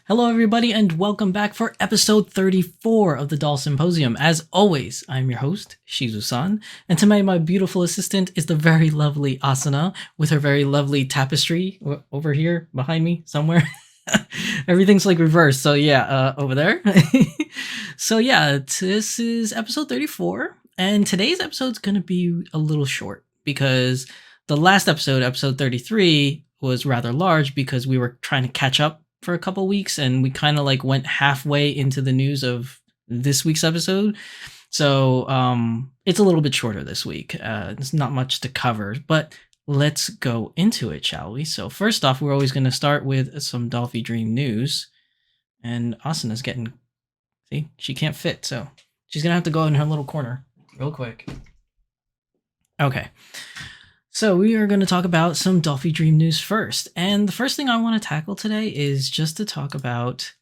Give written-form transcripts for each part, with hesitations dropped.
Hello, everybody, and welcome back for episode 34 of the Doll Symposium. As always, I'm your host, Shizusan, and tonight my beautiful assistant is the very lovely Asuna with her very lovely tapestry over here behind me somewhere. Everything's like reversed, so yeah, over there. So yeah, this is episode 34, and today's episode's gonna be a little short because the last episode, episode 33, was rather large because we were trying to catch up for a couple weeks and we kind of like went halfway into the news of this week's episode. So it's a little bit shorter this week. There's not much to cover, but let's go into it, shall we? So first off, we're always going to start with some Dolphy Dream news. And Asuna's getting, see, she can't fit, so she's going to have to go in her little corner real quick. Okay. So we are going to talk about some Dolphy Dream news first. And the first thing I want to tackle today is just to talk about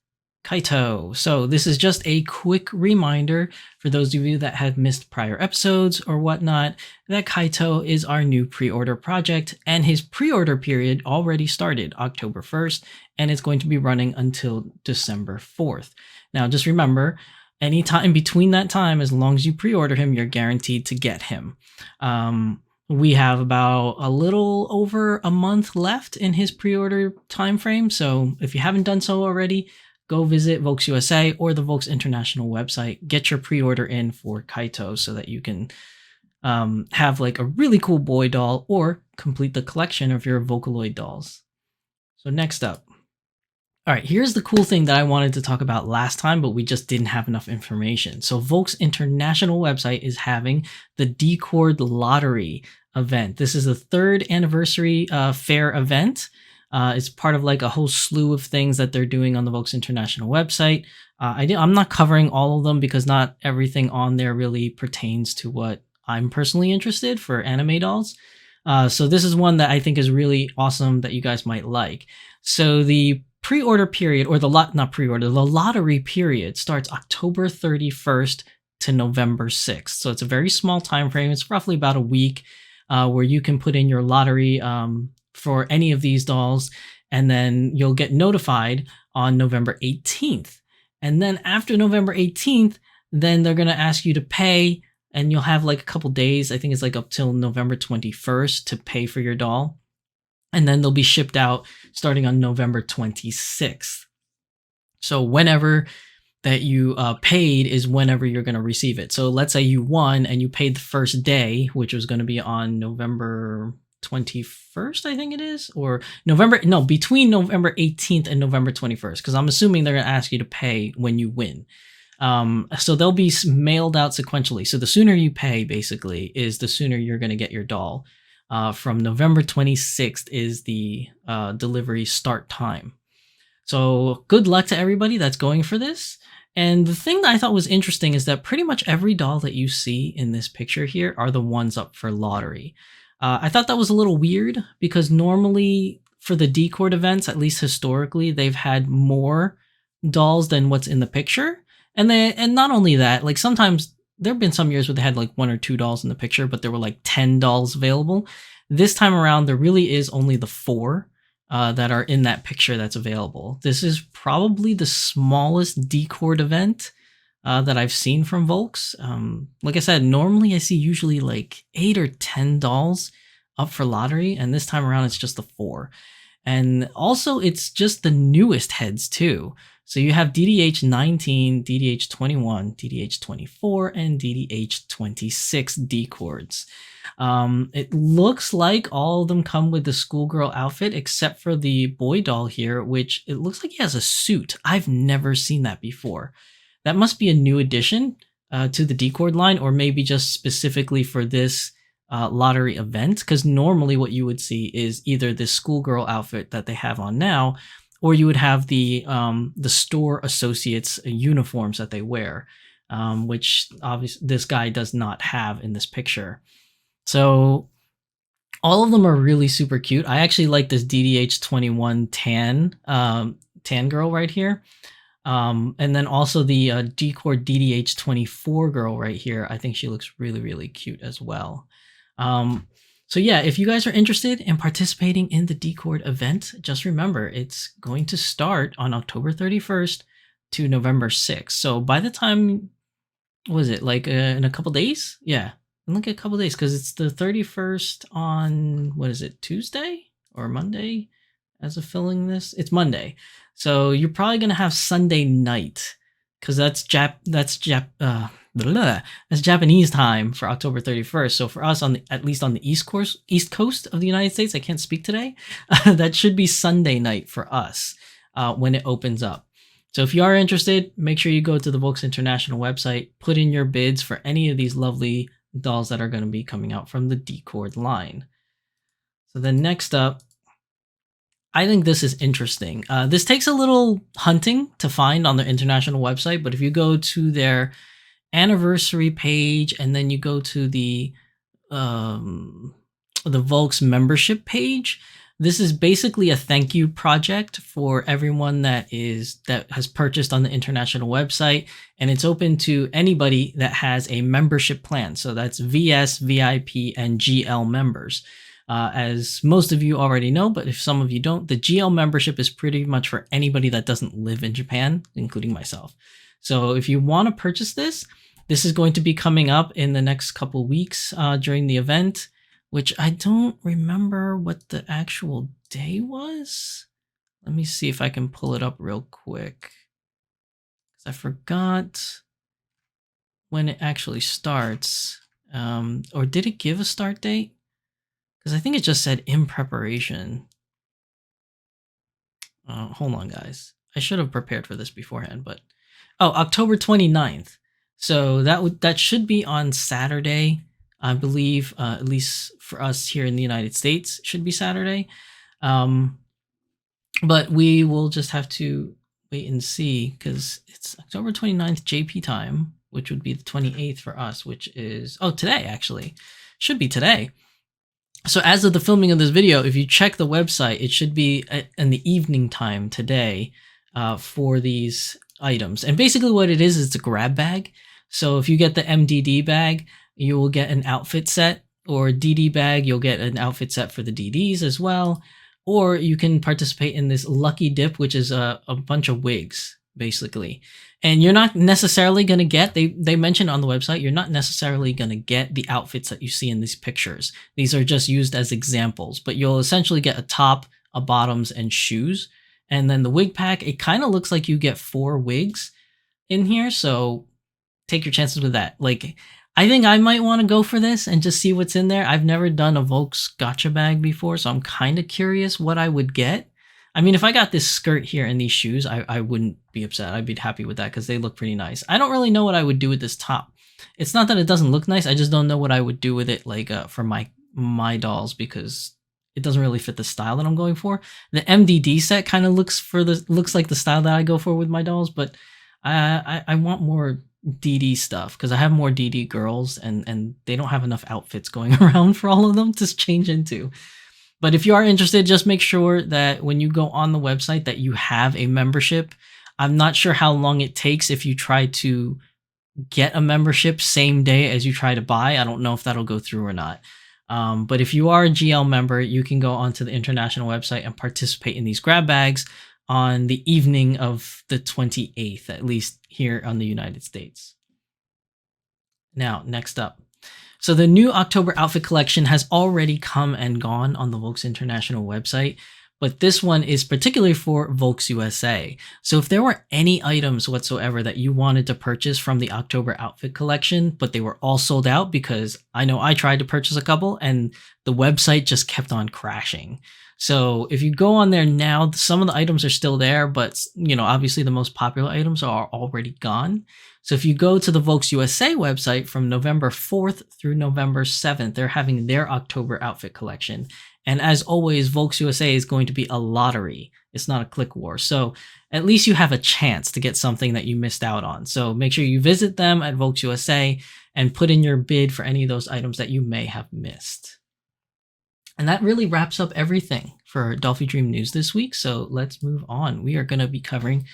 Kaito. So this is just a quick reminder for those of you that have missed prior episodes or whatnot, that Kaito is our new pre-order project, and his pre-order period already started October 1st, and it's going to be running until December 4th. Now, just remember, anytime between that time, as long as you pre-order him, you're guaranteed to get him. We have about a little over a month left in his pre-order time frame, so if you haven't done so already, go visit Volks USA or the Volks International website. Get your pre-order in for Kaito so that you can have like a really cool boy doll or complete the collection of your Vocaloid dolls. So next up. All right, here's the cool thing that I wanted to talk about last time, but we just didn't have enough information. So Volks International website is having the D-Chord lottery event. This is the 3rd anniversary fair event. It's part of like a whole slew of things that they're doing on the Volks International website. I'm not covering all of them because not everything on there really pertains to what I'm personally interested for anime dolls. So this is one that I think is really awesome that you guys might like. So the pre-order period, or the lottery period starts October 31st to November 6th. So it's a very small time frame. It's roughly about a week where you can put in your lottery for any of these dolls, and then you'll get notified on November 18th. And then after November 18th, then they're going to ask you to pay, and you'll have like a couple days. I think it's like up till November 21st to pay for your doll. And then they'll be shipped out starting on November 26th. So whenever that you paid is whenever you're going to receive it. So let's say you won and you paid the first day, which was going to be on November 21st, I think it is, or between November 18th and November 21st, because I'm assuming they're going to ask you to pay when you win. So they'll be mailed out sequentially. So the sooner you pay, basically, is the sooner you're going to get your doll. From November 26th is the delivery start time. So good luck to everybody that's going for this. And the thing that I thought was interesting is that pretty much every doll that you see in this picture here are the ones up for lottery. I thought that was a little weird because normally for the D-Chord events, at least historically, they've had more dolls than what's in the picture. And not only that, like sometimes there have been some years where they had like 1 or 2 dolls in the picture, but there were like 10 dolls available. This time around, there really is only the 4 that are in that picture that's available. This is probably the smallest D-Chord event that I've seen from Volks. Like I said, normally I see usually like 8 or 10 dolls up for lottery, and this time around it's just the 4. And also it's just the newest heads too. So you have DDH19, DDH21, DDH24, and DDH26 D-Chords. It looks like all of them come with the schoolgirl outfit, except for the boy doll here, which it looks like he has a suit. I've never seen that before. That must be a new addition to the D-Chord line, or maybe just specifically for this lottery event, because normally what you would see is either this schoolgirl outfit that they have on now, or you would have the store associates uniforms that they wear, which obviously this guy does not have in this picture. So all of them are really super cute. I actually like this DDH21 tan girl right here. And then also the D-Chord DDH24 girl right here. I think she looks really, really cute as well. So yeah, if you guys are interested in participating in the D-Chord event, just remember it's going to start on October 31st to November 6th. So by the time, what is it, like in a couple days? Yeah, in like a couple days, because it's the 31st on, what is it, Tuesday or Monday? As of filling this, it's Monday. So you're probably gonna have Sunday night, because that's Japanese time for October 31st. So for us, at least on the East Coast of the United States, I can't speak today. That should be Sunday night for us when it opens up. So if you are interested, make sure you go to the Volks International website, put in your bids for any of these lovely dolls that are going to be coming out from the D-Chord line. So then next up, I think this is interesting. This takes a little hunting to find on their international website, but if you go to their anniversary page and then you go to the Volks membership page, this is basically a thank you project for everyone that has purchased on the international website, and it's open to anybody that has a membership plan. So that's VS, VIP, and GL members. As most of you already know, but if some of you don't, the GL membership is pretty much for anybody that doesn't live in Japan, including myself. So if you want to purchase this is going to be coming up in the next couple weeks during the event, which I don't remember what the actual day was. Let me see if I can pull it up real quick, because I forgot when it actually starts. Or did it give a start date? Because I think it just said in preparation. Hold on, guys. I should have prepared for this beforehand, but October 29th. So that should be on Saturday, I believe. At least for us here in the United States, it should be Saturday. But we will just have to wait and see, because it's October 29th JP time, which would be the 28th for us, which is today actually. Should be today. So as of the filming of this video, if you check the website, it should be in the evening time today for these items. And basically what it is it's a grab bag. So if you get the MDD bag, you will get an outfit set, or DD bag, you'll get an outfit set for the DDs as well. Or you can participate in this lucky dip, which is a bunch of wigs, basically. And you're not necessarily going to get, they mentioned on the website, you're not necessarily going to get the outfits that you see in these pictures. These are just used as examples, but you'll essentially get a top, a bottoms, and shoes. And then the wig pack, it kind of looks like you get 4 wigs in here, so take your chances with that. Like, I think I might want to go for this and just see what's in there. I've never done a Volks gotcha bag before, so I'm kind of curious what I would get. I mean, if I got this skirt here and these shoes, I wouldn't be upset. I'd be happy with that because they look pretty nice. I don't really know what I would do with this top. It's not that it doesn't look nice. I just don't know what I would do with it, like for my dolls, because it doesn't really fit the style that I'm going for. The MDD set kind of looks like the style that I go for with my dolls, but I want more DD stuff because I have more DD girls and they don't have enough outfits going around for all of them to change into. But if you are interested, just make sure that when you go on the website that you have a membership. I'm not sure how long it takes if you try to get a membership same day as you try to buy. I don't know if that'll go through or not. But if you are a GL member, you can go onto the international website and participate in these grab bags on the evening of the 28th, at least here on the United States. Now, next up. So the new October outfit collection has already come and gone on the Volks International website, but this one is particularly for Volks USA. So if there were any items whatsoever that you wanted to purchase from the October outfit collection, but they were all sold out, because I know I tried to purchase a couple and the website just kept on crashing. So if you go on there now, some of the items are still there, but obviously the most popular items are already gone. So if you go to the Volks USA website from November 4th through November 7th, they're having their October outfit collection. And as always, Volks USA is going to be a lottery. It's not a click war. So at least you have a chance to get something that you missed out on. So make sure you visit them at Volks USA and put in your bid for any of those items that you may have missed. And that really wraps up everything for Dolphy Dream News this week. So let's move on. We are going to be covering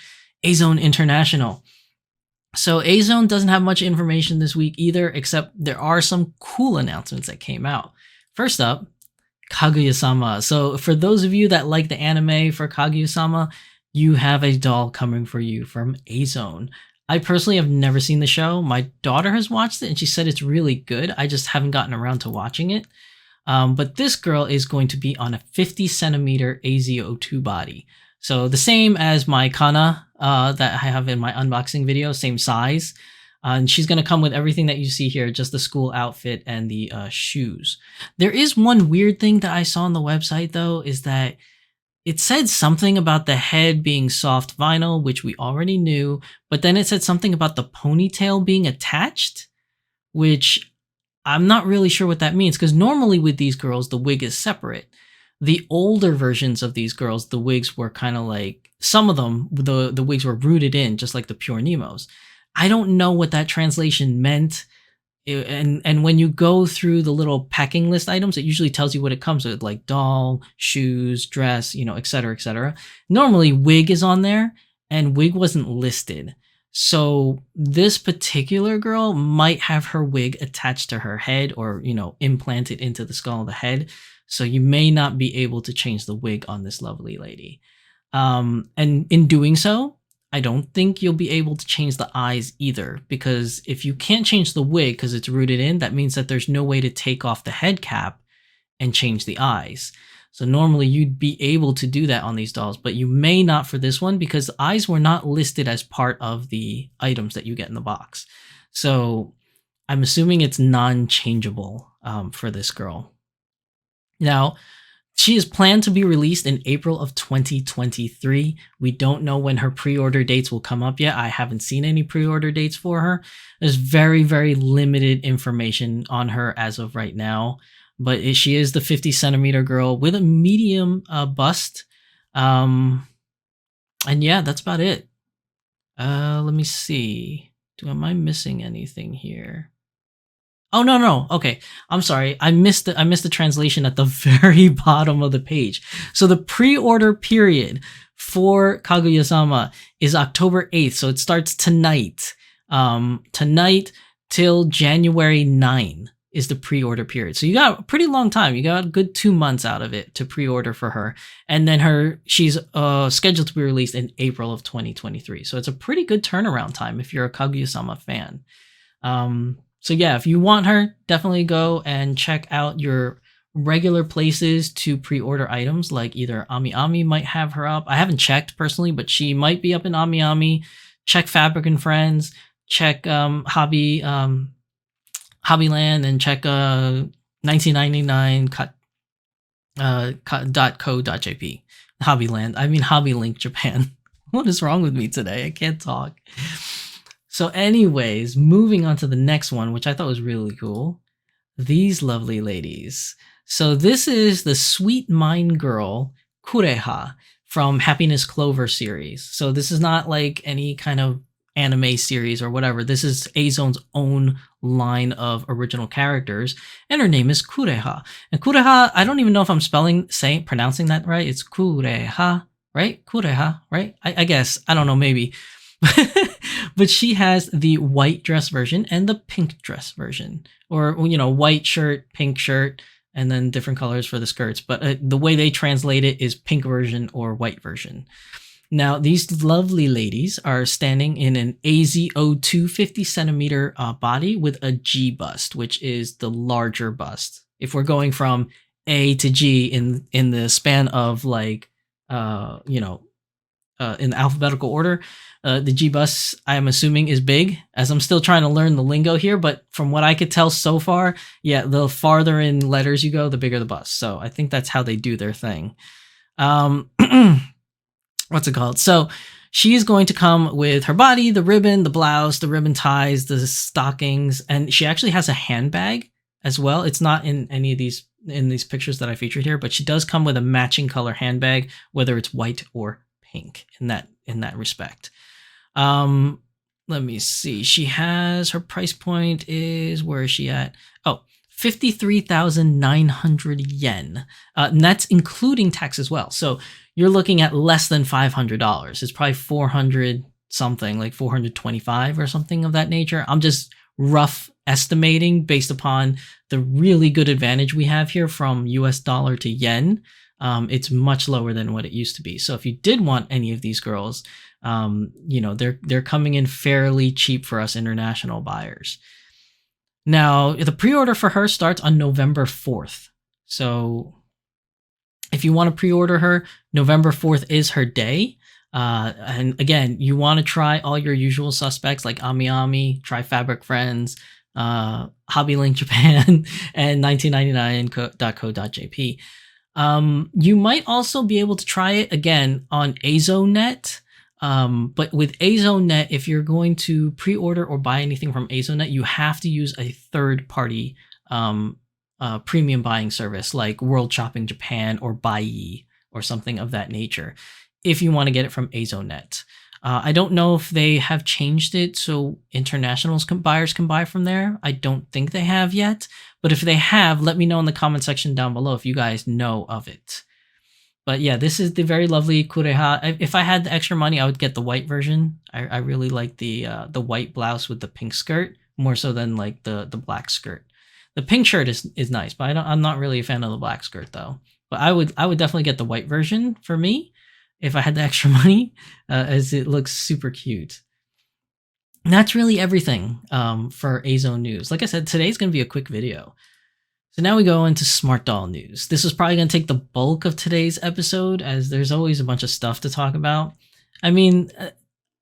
Azone International. So Azone doesn't have much information this week either, except there are some cool announcements that came out. First up, Kaguya-sama. So for those of you that like the anime for Kaguya-sama, you have a doll coming for you from Azone. I personally have never seen the show. My daughter has watched it and she said it's really good. I just haven't gotten around to watching it. But this girl is going to be on a 50 centimeter AZO2 body. So the same as my Kana that I have in my unboxing video, same size. And she's going to come with everything that you see here, just the school outfit and the shoes. There is one weird thing that I saw on the website, though, is that it said something about the head being soft vinyl, which we already knew, but then it said something about the ponytail being attached, which I'm not really sure what that means, because normally with these girls, the wig is separate. The older versions of these girls, the wigs were kind of like, some of them, the wigs were rooted in, just like the Pure Nemos. I don't know what that translation meant. And when you go through the little packing list items, it usually tells you what it comes with, like doll, shoes, dress, et cetera, et cetera. Normally wig is on there and wig wasn't listed. So this particular girl might have her wig attached to her head or, implanted into the skull of the head. So you may not be able to change the wig on this lovely lady. And in doing so, I don't think you'll be able to change the eyes either, because if you can't change the wig because it's rooted in, that means that there's no way to take off the head cap and change the eyes. So normally you'd be able to do that on these dolls, but you may not for this one because the eyes were not listed as part of the items that you get in the box. So I'm assuming it's non-changeable for this girl. Now, she is planned to be released in April of 2023. We don't know when her pre-order dates will come up yet. I haven't seen any pre-order dates for her. There's very, very limited information on her as of right now. But she is the 50 centimeter girl with a medium bust. And yeah, that's about it. Let me see. Am I missing anything here? Oh, no. Okay. I'm sorry. I missed the translation at the very bottom of the page. So the pre-order period for Kaguya-sama is October 8th. So it starts tonight. Tonight till January 9 is the pre-order period. So you got a pretty long time. You got a good 2 months out of it to pre-order for her. And then she's scheduled to be released in April of 2023. So it's a pretty good turnaround time if you're a Kaguya-sama fan. So yeah, if you want her, definitely go and check out your regular places to pre-order items, like either Ami Ami might have her up. I haven't checked personally, but she might be up in Ami Ami. Check Fabric and Friends, check Hobbyland, and check 1999.co.jp. Hobbyland. I mean Hobbylink Japan. What is wrong with me today? I can't talk. So anyways, moving on to the next one, which I thought was really cool. These lovely ladies. So this is the Sweet Mind Girl, Kureha, from Happiness Clover series. So this is not like any kind of anime series or whatever. This is Azone's own line of original characters. And her name is Kureha. And Kureha, I don't even know if I'm pronouncing that right. It's Kureha, right? Kureha, right? I guess. I don't know, maybe. But she has the white dress version and the pink dress version, or white shirt, pink shirt, and then different colors for the skirts. But the way they translate it is pink version or white version. Now, these lovely ladies are standing in an AZO2 50 centimeter body with a G bust, which is the larger bust. If we're going from A to G in the span of like, in alphabetical order, the G bus, I'm assuming, is big, as I'm still trying to learn the lingo here. But from what I could tell so far, yeah, the farther in letters you go, the bigger the bus. So I think that's how they do their thing. What's it called? So she is going to come with her body, the ribbon, the blouse, the ribbon ties, the stockings, and she actually has a handbag as well. It's not in any of these pictures that I featured here, but she does come with a matching color handbag, whether it's white or pink in that respect. Let me see. She has, her price point is, where is she at? Oh, 53,900 yen. And that's including tax as well. So you're looking at less than $500. It's probably 400 something, like 425 or something of that nature. I'm just rough estimating based upon the really good advantage we have here from US dollar to yen, it's much lower than what it used to be. So if you did want any of these girls, they're coming in fairly cheap for us international buyers. Now, the pre-order for her starts on November 4th. So if you want to pre-order her, November 4th is her day. And again, you want to try all your usual suspects like Ami Ami, Try Fabric Friends, Hobby Link Japan, and 1999.co.jp. You might also be able to try it again on Azone. But with Azone, if you're going to pre-order or buy anything from Azone, you have to use a third-party premium buying service like World Shopping Japan or Buyee or something of that nature if you want to get it from Azone. I don't know if they have changed it so international buyers can buy from there. I don't think they have yet, but if they have, let me know in the comment section down below if you guys know of it. But yeah, this is the very lovely Kureha. If I had the extra money, I would get the white version. I really like the white blouse with the pink skirt more so than like the black skirt. The pink shirt is nice, but I'm not really a fan of the black skirt though. But I would definitely get the white version for me if I had the extra money, as it looks super cute. And that's really everything for Azone news. Like I said, today's going to be a quick video. So now we go into Smart Doll news. This is probably going to take the bulk of today's episode, as there's always a bunch of stuff to talk about. I mean,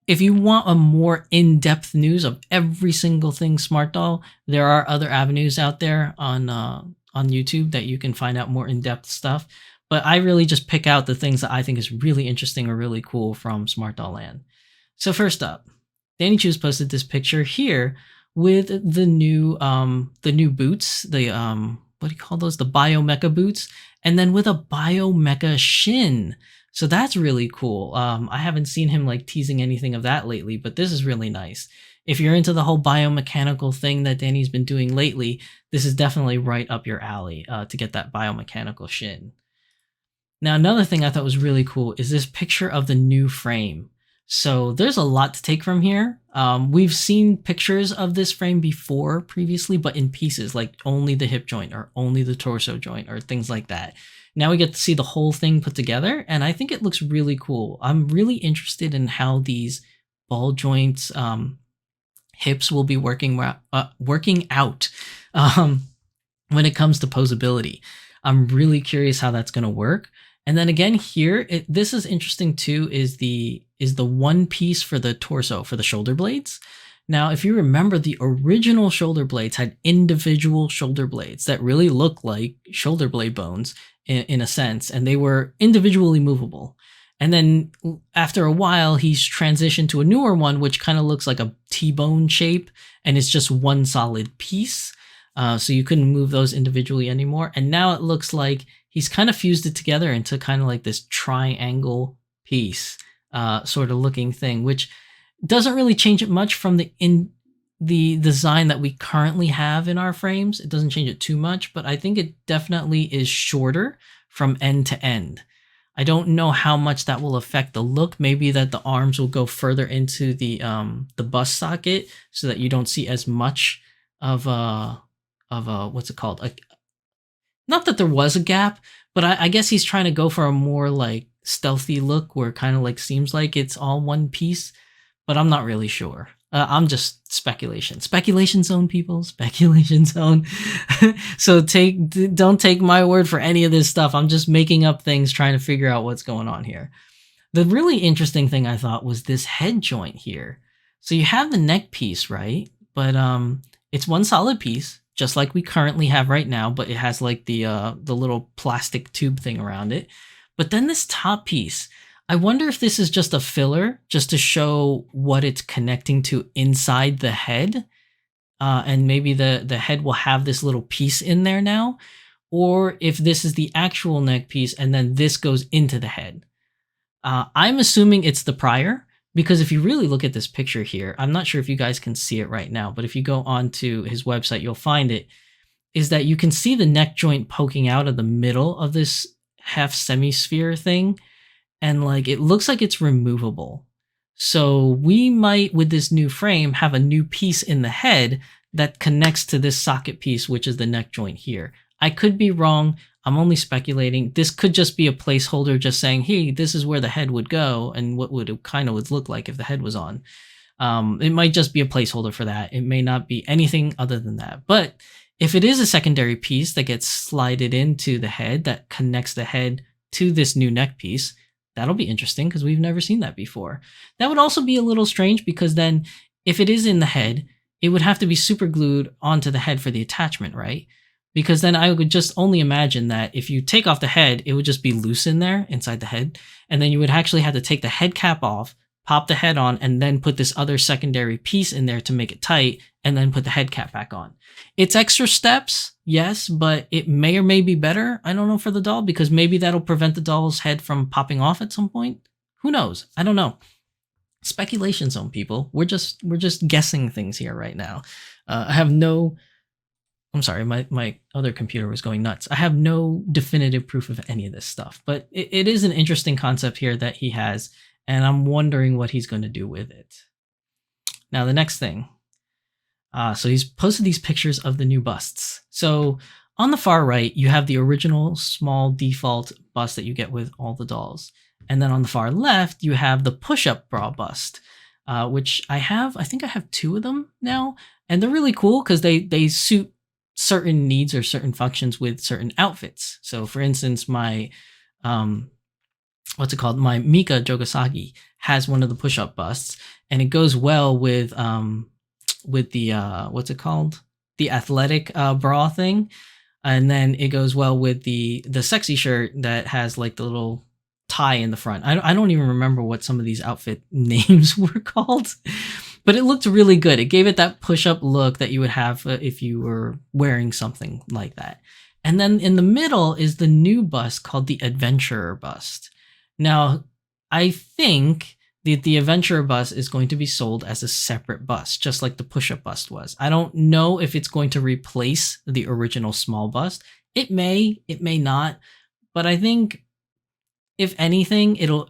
if you want a more in-depth news of every single thing Smart Doll, there are other avenues out there on YouTube that you can find out more in-depth stuff. But I really just pick out the things that I think is really interesting or really cool from Smart Doll Land. So first up, Danny Chu's posted this picture here with the new boots, the what do you call those? The Bio-Mecha boots, and then with a Bio-Mecha shin. So that's really cool. I haven't seen him like teasing anything of that lately, but this is really nice. If you're into the whole biomechanical thing that Danny's been doing lately, this is definitely right up your alley to get that biomechanical shin. Now, another thing I thought was really cool is this picture of the new frame. So there's a lot to take from here. We've seen pictures of this frame before previously, but in pieces, like only the hip joint or only the torso joint or things like that. Now we get to see the whole thing put together, and I think it looks really cool. I'm really interested in how these ball joints, hips will be working out when it comes to posability. I'm really curious how that's going to work. And then again here, this is interesting too, is the one piece for the torso, for the shoulder blades. Now, if you remember, the original shoulder blades had individual shoulder blades that really look like shoulder blade bones in a sense, and they were individually movable. And then after a while, he's transitioned to a newer one, which kind of looks like a T-bone shape, and it's just one solid piece. So you couldn't move those individually anymore. And now it looks like he's kind of fused it together into kind of like this triangle piece sort of looking thing, which doesn't really change it much from the design that we currently have in our frames. It doesn't change it too much, but I think it definitely is shorter from end to end. I don't know how much that will affect the look. Maybe that the arms will go further into the bust socket so that you don't see as much of what's it called? Not that there was a gap, but I guess he's trying to go for a more like stealthy look where it kind of like seems like it's all one piece, but I'm not really sure. I'm just speculation zone, people, speculation zone. So don't take my word for any of this stuff. I'm just making up things, trying to figure out what's going on here. The really interesting thing I thought was this head joint here. So you have the neck piece, right? But it's one solid piece, just like we currently have right now, but it has like the little plastic tube thing around it. But then this top piece, I wonder if this is just a filler, just to show what it's connecting to inside the head. And maybe the head will have this little piece in there now, or if this is the actual neck piece and then this goes into the head. I'm assuming it's the prior, because if you really look at this picture here, I'm not sure if you guys can see it right now, but if you go onto his website, you'll find it, is that you can see the neck joint poking out of the middle of this half semi-sphere thing. And like, it looks like it's removable. So we might, with this new frame, have a new piece in the head that connects to this socket piece, which is the neck joint here. I could be wrong. I'm only speculating. This could just be a placeholder just saying, hey, this is where the head would go and what would it kind of would look like if the head was on. It might just be a placeholder for that. It may not be anything other than that. But if it is a secondary piece that gets slided into the head that connects the head to this new neck piece, that'll be interesting because we've never seen that before. That would also be a little strange because then if it is in the head, it would have to be super glued onto the head for the attachment, right? Because then I would just only imagine that if you take off the head, it would just be loose in there inside the head. And then you would actually have to take the head cap off, pop the head on, and then put this other secondary piece in there to make it tight, and then put the head cap back on. It's extra steps, yes, but it may or may be better. I don't know for the doll, because maybe that'll prevent the doll's head from popping off at some point. Who knows? I don't know. Speculation zone, people. We're just guessing things here right now. I have no... I'm sorry, my other computer was going nuts. I have no definitive proof of any of this stuff, but it is an interesting concept here that he has, and I'm wondering what he's going to do with it. Now, the next thing. So he's posted these pictures of the new busts. So on the far right, you have the original small default bust that you get with all the dolls. And then on the far left, you have the push-up bra bust, which I think I have 2 of them now. And they're really cool because they suit certain needs or certain functions with certain outfits. So for instance, my my Mika Jogasagi has one of the push-up busts, and it goes well with the the athletic bra thing, and then it goes well with the sexy shirt that has like the little tie in the front. I don't even remember what some of these outfit names were called, but it looked really good. It gave it that push-up look that you would have if you were wearing something like that. And then in the middle is the new bust called the Adventurer bust. Now, I think the Adventurer bust is going to be sold as a separate bust, just like the push-up bust was. I don't know if it's going to replace the original small bust. It may not, but I think if anything, it'll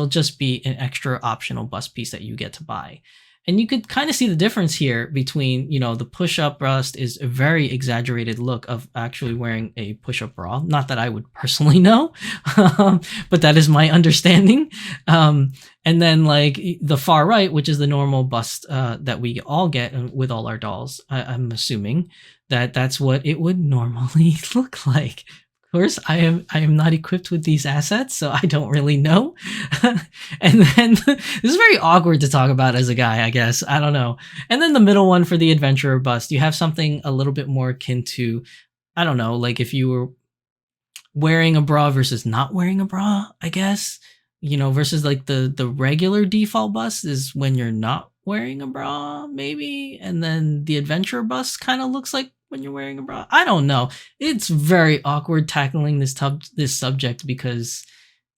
just be an extra optional bust piece that you get to buy. And you could kind of see the difference here between, the push-up bust is a very exaggerated look of actually wearing a push-up bra. Not that I would personally know, but that is my understanding. And then like the far right, which is the normal bust that we all get with all our dolls, I'm assuming that that's what it would normally look like. Of course, I am not equipped with these assets, so I don't really know. And then this is very awkward to talk about as a guy, I guess. I don't know. And then the middle one for the Adventurer bust, you have something a little bit more akin to, I don't know, like if you were wearing a bra versus not wearing a bra, I guess. Versus like the regular default bust is when you're not wearing a bra, maybe. And then the Adventurer bust kind of looks like when you're wearing a bra. I don't know. It's very awkward tackling this subject because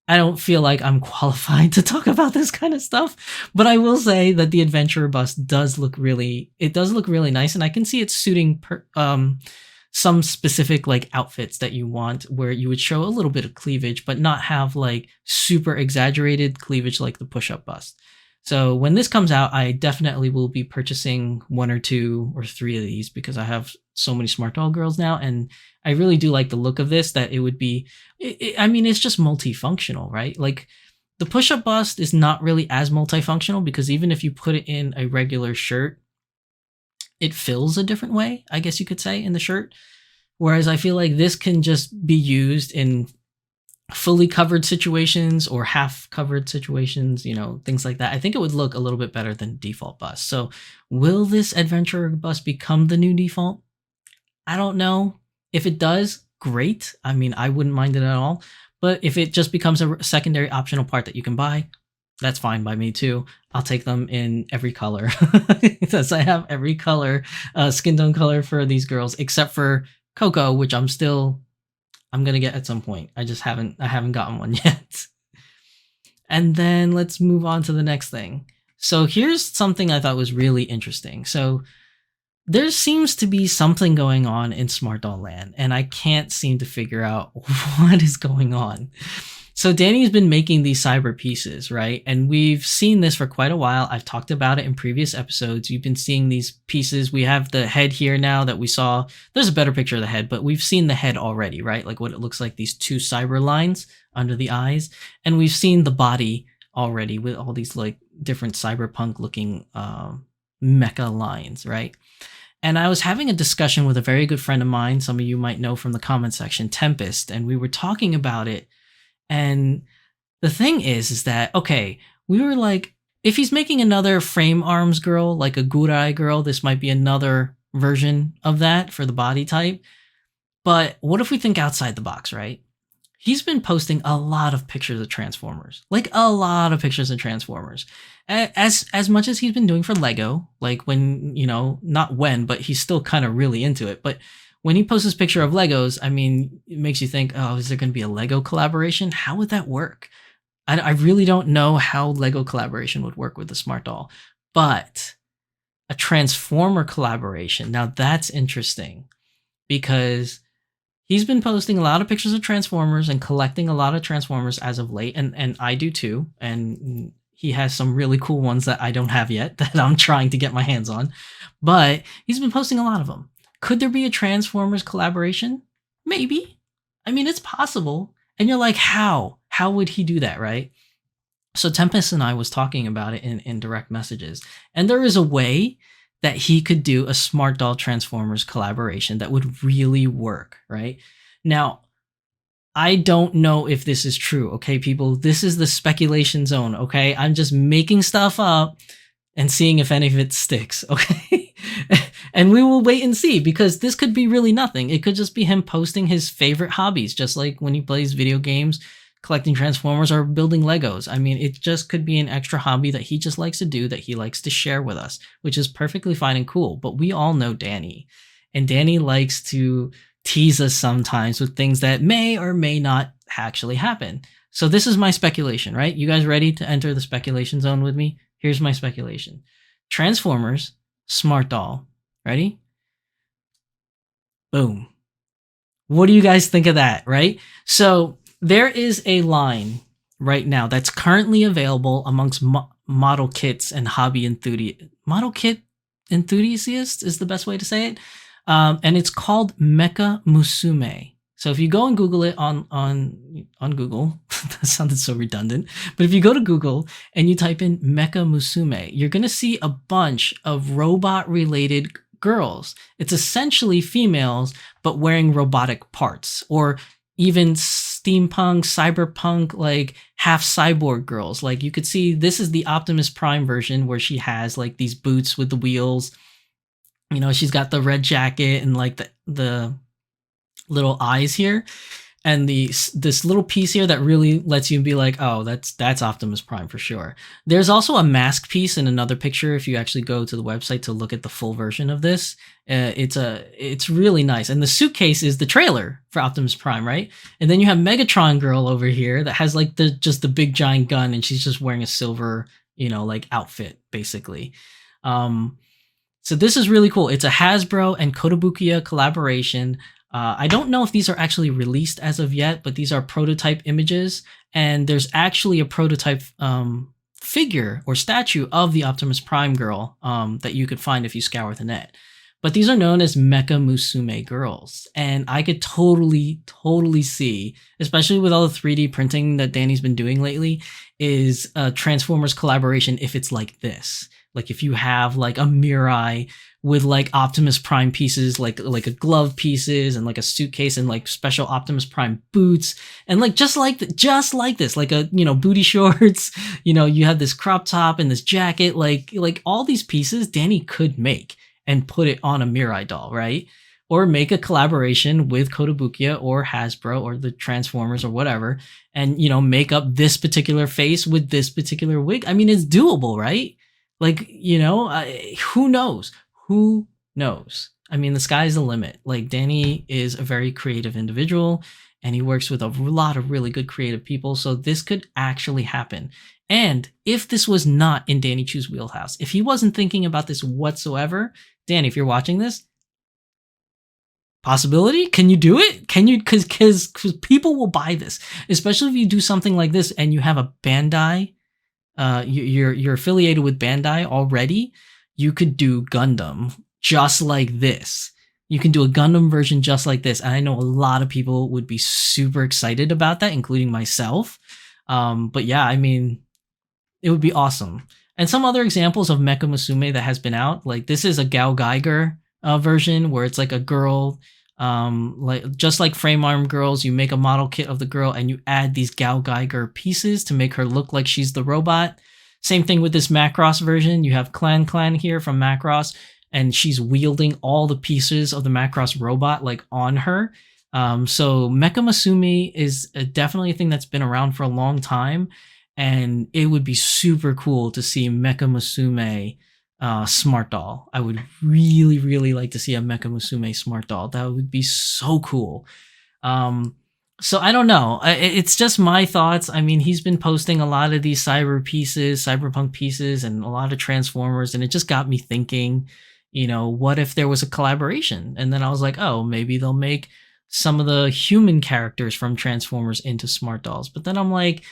I don't feel like I'm qualified to talk about this kind of stuff. But I will say that the Adventurer bust does look really nice, and I can see it suiting some specific like outfits that you want, where you would show a little bit of cleavage, but not have like super exaggerated cleavage like the push-up bust. So when this comes out, I definitely will be purchasing 1 or 2 or 3 of these because I have so many smart doll girls now, and I really do like the look of this, that it would be, it's just multifunctional, right? Like the push-up bust is not really as multifunctional because even if you put it in a regular shirt, it fills a different way, I guess you could say, in the shirt. Whereas I feel like this can just be used in fully covered situations or half covered situations, things like that. I think it would look a little bit better than default bust. So will this Adventurer bust become the new default? I don't know. If it does, great. I wouldn't mind it at all. But if it just becomes a secondary optional part that you can buy, that's fine by me too. I'll take them in every color. Because I have every color, skin tone color for these girls, except for Coco, which I'm gonna get at some point. I haven't gotten one yet. And then let's move on to the next thing. So here's something I thought was really interesting. So there seems to be something going on in Smart Doll Land, and I can't seem to figure out what is going on. So Danny's been making these cyber pieces, right? And we've seen this for quite a while. I've talked about it in previous episodes. You've been seeing these pieces. We have the head here now that we saw. There's a better picture of the head, but we've seen the head already, right? Like what it looks like, these two cyber lines under the eyes. And we've seen the body already with all these like different cyberpunk looking mecha lines, right? And I was having a discussion with a very good friend of mine, some of you might know from the comment section, Tempest, and we were talking about it. And the thing is that, okay, we were like, if he's making another frame arms girl, like a Gurai girl, this might be another version of that for the body type. But what if we think outside the box, right? He's been posting a lot of pictures of Transformers, like a lot of pictures of Transformers, as much as he's been doing for Lego, like when, you know, not when, but he's still kind of really into it. But when he posts this picture of Legos, I mean, it makes you think, oh, is there going to be a Lego collaboration? How would that work? I really don't know how Lego collaboration would work with the Smart Doll, but a Transformer collaboration, now that's interesting because he's been posting a lot of pictures of Transformers and collecting a lot of Transformers as of late, and I do too, and he has some really cool ones that I don't have yet that I'm trying to get my hands on, but he's been posting a lot of them. Could there be a Transformers collaboration? Maybe. I mean, it's possible. And you're like, how? How would he do that, right? So Tempest and I was talking about it in direct messages. And there is a way that he could do a Smart Doll Transformers collaboration that would really work, right? Now, I don't know if this is true, okay, people? This is the speculation zone, okay? I'm just making stuff up and seeing if any of it sticks, okay? And we will wait and see, because this could be really nothing. It could just be him posting his favorite hobbies, just like when he plays video games, collecting Transformers or building Legos. I mean, it just could be an extra hobby that he just likes to do, that he likes to share with us, which is perfectly fine and cool. But we all know Danny, and Danny likes to tease us sometimes with things that may or may not actually happen. So this is my speculation, right? You guys ready to enter the speculation zone with me? Here's my speculation. Transformers, Smart Doll. Ready? Boom. What do you guys think of that, right? So there is a line right now that's currently available amongst model kits and hobby enthusiasts. Model kit enthusiasts is the best way to say it. And it's called Mecha Musume. So if you go and Google it on Google, that sounded so redundant, but if you go to Google and you type in Mecha Musume, you're going to see a bunch of robot-related girls. It's essentially females, but wearing robotic parts, or even steampunk, cyberpunk, like half cyborg girls. Like you could see, this is the Optimus Prime version where she has like these boots with the wheels. You know, she's got the red jacket and like the little eyes here, and this little piece here that really lets you be like, oh, that's Optimus Prime for sure. There's also a mask piece in another picture if you actually go to the website to look at the full version of this. It's really nice, and the suitcase is the trailer for Optimus Prime, right? And then you have Megatron girl over here that has like just the big giant gun, and she's just wearing a silver, you know, like outfit basically. So this is really cool. It's a Hasbro and Kotobukiya collaboration. I don't know if these are actually released as of yet, but these are prototype images, and there's actually a prototype figure or statue of the Optimus Prime girl that you could find if you scour the net. But these are known as Mecha Musume girls, and I could totally see, especially with all the 3D printing that Danny's been doing lately, is a Transformers collaboration if it's like this. Like if you have like a Mirai with like Optimus Prime pieces, like a glove pieces and like a suitcase and like special Optimus Prime boots, and like just like this, like a, you know, booty shorts, you know, you have this crop top and this jacket, like all these pieces Danny could make and put it on a Mirai doll, right? Or make a collaboration with Kotobukiya or Hasbro or the Transformers or whatever, and, you know, make up this particular face with this particular wig. I mean, it's doable, right? Like, you know, who knows? Who knows? I mean, the sky's the limit. Like, Danny is a very creative individual, and he works with a lot of really good creative people, so this could actually happen. And if this was not in Danny Chu's wheelhouse, if he wasn't thinking about this whatsoever, Danny, if you're watching this, Possibility? Can you do it? Can you? Because people will buy this, especially if you do something like this and you have a Bandai. You're affiliated with Bandai already. You could do Gundam just like this. You can do a Gundam version just like this, and I know a lot of people would be super excited about that, including myself. But yeah, I mean, it would be awesome. And some other examples of Mecha Musume that has been out, like this is a Gao Geiger version where it's like a girl, like just like Frame Arm Girls, you make a model kit of the girl and you add these Gao Geiger pieces to make her look like she's the robot. Same thing with this Macross version. You have Clan here from Macross, and she's wielding all the pieces of the Macross robot like on her. So Mecha Musume is definitely a thing that's been around for a long time, and it would be super cool to see Mecha Musume smart doll. I would really, really like to see a Mecha Musume smart doll. That would be so cool. So I don't know. It's just my thoughts. I mean, he's been posting a lot of these cyberpunk pieces, and a lot of Transformers, and it just got me thinking, you know, what if there was a collaboration? And then I was like, oh, maybe they'll make some of the human characters from Transformers into smart dolls. But then I'm like,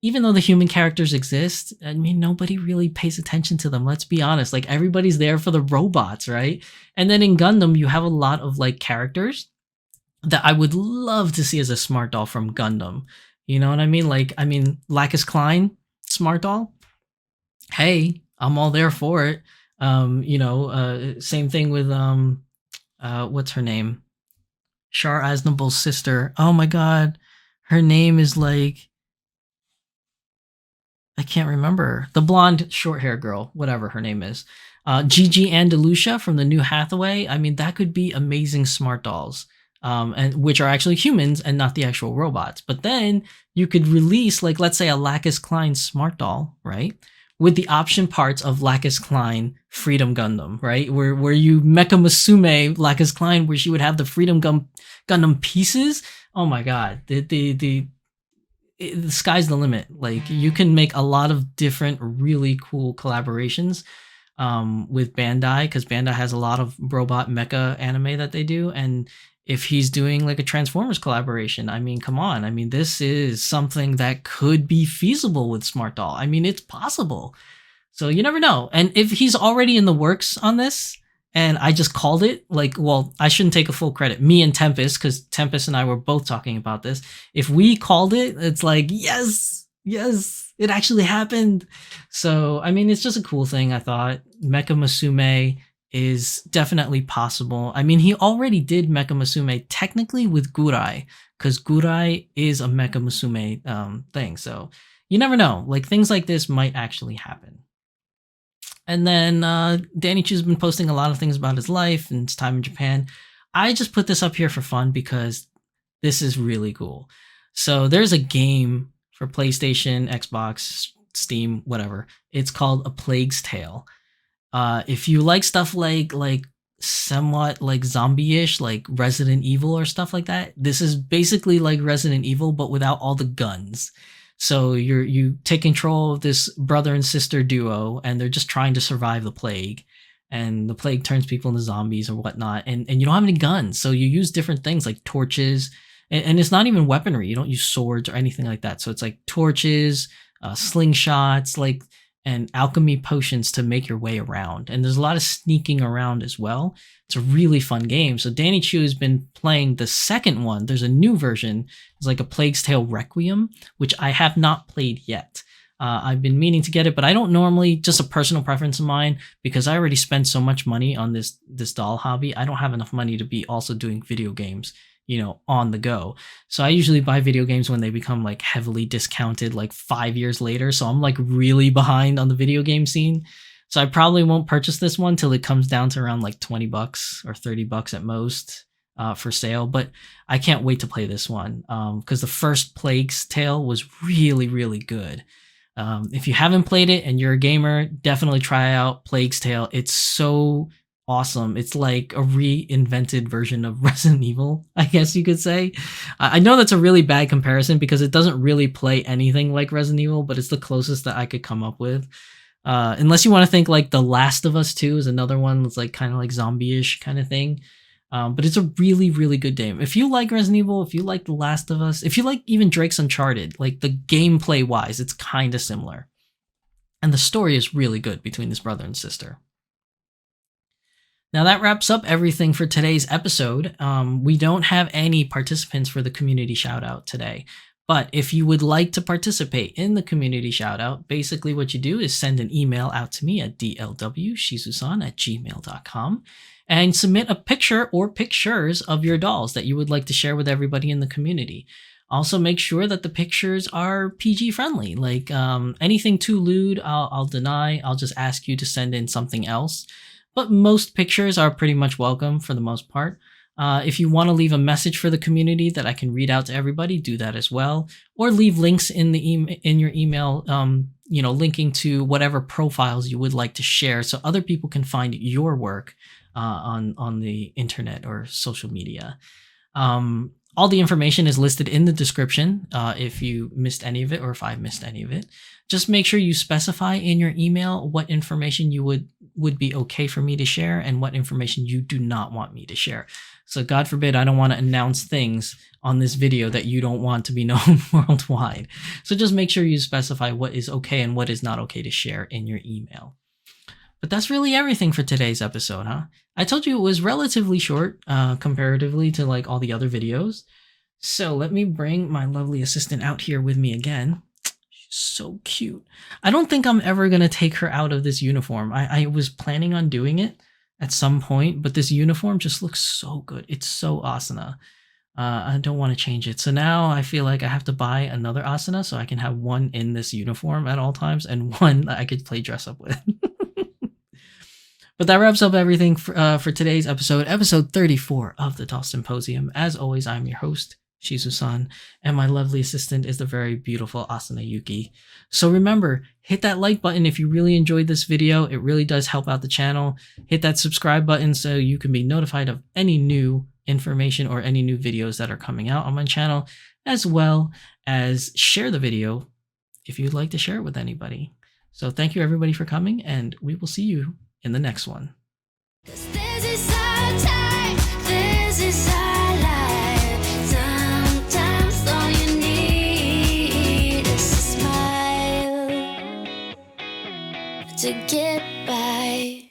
even though the human characters exist, I mean, nobody really pays attention to them. Let's be honest. Like, everybody's there for the robots, right? And then in Gundam, you have a lot of like characters that I would love to see as a smart doll from Gundam. You know what I mean? Like, I mean, Lacus Klein, smart doll. Hey, I'm all there for it. Same thing with what's her name? Char Aznabul's sister. Oh my god, her name is like, I can't remember. The blonde, short hair girl, whatever her name is. Gigi Andalusia from the New Hathaway. I mean, that could be amazing smart dolls, and which are actually humans and not the actual robots. But then you could release, like, let's say a Lacus Klein smart doll, right? With the option parts of Lacus Klein Freedom Gundam, right? Where you Mecha Musume Lacus Klein, where she would have the Freedom Gundam pieces. Oh my god, the sky's the limit. Like, you can make a lot of different really cool collaborations with Bandai, because Bandai has a lot of robot mecha anime that they do. And if he's doing like a Transformers collaboration, I mean, come on. I mean, this is something that could be feasible with Smart Doll. I mean, it's possible. So you never know. And if he's already in the works on this, and I just called it, like, well, I shouldn't take a full credit. Me and Tempest, because Tempest and I were both talking about this. If we called it, it's like, yes, it actually happened. So, I mean, it's just a cool thing, I thought. Mecha Musume is definitely possible. I mean, he already did Mecha Musume technically with Gurai, because Gurai is a Mecha Musume thing. So, you never know. Like, things like this might actually happen. And then Danny Chu's been posting a lot of things about his life and his time in Japan. I just put this up here for fun because this is really cool. So there's a game for PlayStation, Xbox, Steam, whatever. It's called A Plague's Tale. If you like stuff like somewhat like zombie-ish, like Resident Evil or stuff like that, this is basically like Resident Evil, but without all the guns. So you take control of this brother and sister duo, and they're just trying to survive the plague. And the plague turns people into zombies or whatnot. And you don't have any guns, so you use different things like torches. And it's not even weaponry. You don't use swords or anything like that. So it's like torches, slingshots, like, and alchemy potions to make your way around. And there's a lot of sneaking around as well. It's a really fun game. So Danny Chu has been playing the second one. There's a new version. It's like A Plague's Tale Requiem, which I have not played yet. I've been meaning to get it, but I don't normally, just a personal preference of mine, because I already spend so much money on this doll hobby. I don't have enough money to be also doing video games, you know, on the go. So I usually buy video games when they become like heavily discounted, like 5 years later. So I'm like really behind on the video game scene. So I probably won't purchase this one till it comes down to around like $20 or $30 at most for sale. But I can't wait to play this one because the first Plague's Tale was really, really good. If you haven't played it and you're a gamer, definitely try out Plague's Tale. It's so awesome. It's like a reinvented version of Resident Evil, I guess you could say. I know that's a really bad comparison because it doesn't really play anything like Resident Evil, but it's the closest that I could come up with. Unless you want to think like The Last of Us 2 is another one that's like kind of like zombie-ish kind of thing. But it's a really, really good game. If you like Resident Evil, if you like The Last of Us, if you like even Drake's Uncharted, like the gameplay wise, it's kind of similar. And the story is really good between this brother and sister. Now that wraps up everything for today's episode. We don't have any participants for the community shoutout today. But if you would like to participate in the community shoutout, basically what you do is send an email out to me at dlwshizusan@gmail.com and submit a picture or pictures of your dolls that you would like to share with everybody in the community. Also, make sure that the pictures are PG friendly. Like anything too lewd, I'll deny. I'll just ask you to send in something else. But most pictures are pretty much welcome for the most part. If you want to leave a message for the community that I can read out to everybody, do that as well. Or leave links in the in your email, linking to whatever profiles you would like to share, so other people can find your work on the internet or social media. All the information is listed in the description. If you missed any of it, or if I missed any of it, just make sure you specify in your email what information you would be okay for me to share and what information you do not want me to share. So God forbid, I don't want to announce things on this video that you don't want to be known worldwide. So just make sure you specify what is okay and what is not okay to share in your email. But that's really everything for today's episode, huh? I told you it was relatively short comparatively to like all the other videos. So let me bring my lovely assistant out here with me again. She's so cute. I don't think I'm ever going to take her out of this uniform. I was planning on doing it at some point, but this uniform just looks so good. It's so Asuna. I don't want to change it. So now I feel like I have to buy another Asuna so I can have one in this uniform at all times and one that I could play dress up with. But that wraps up everything for today's episode 34 of the Doll Symposium. As always, I'm your host, Shizusan, and my lovely assistant is the very beautiful Asuna Yuki. So remember, hit that like button if you really enjoyed this video. It really does help out the channel. Hit that subscribe button so you can be notified of any new information or any new videos that are coming out on my channel, as well as share the video if you'd like to share it with anybody. So thank you everybody for coming, and we will see you in the next one. This is our time, this is our life. Sometimes all you need is a smile to get by.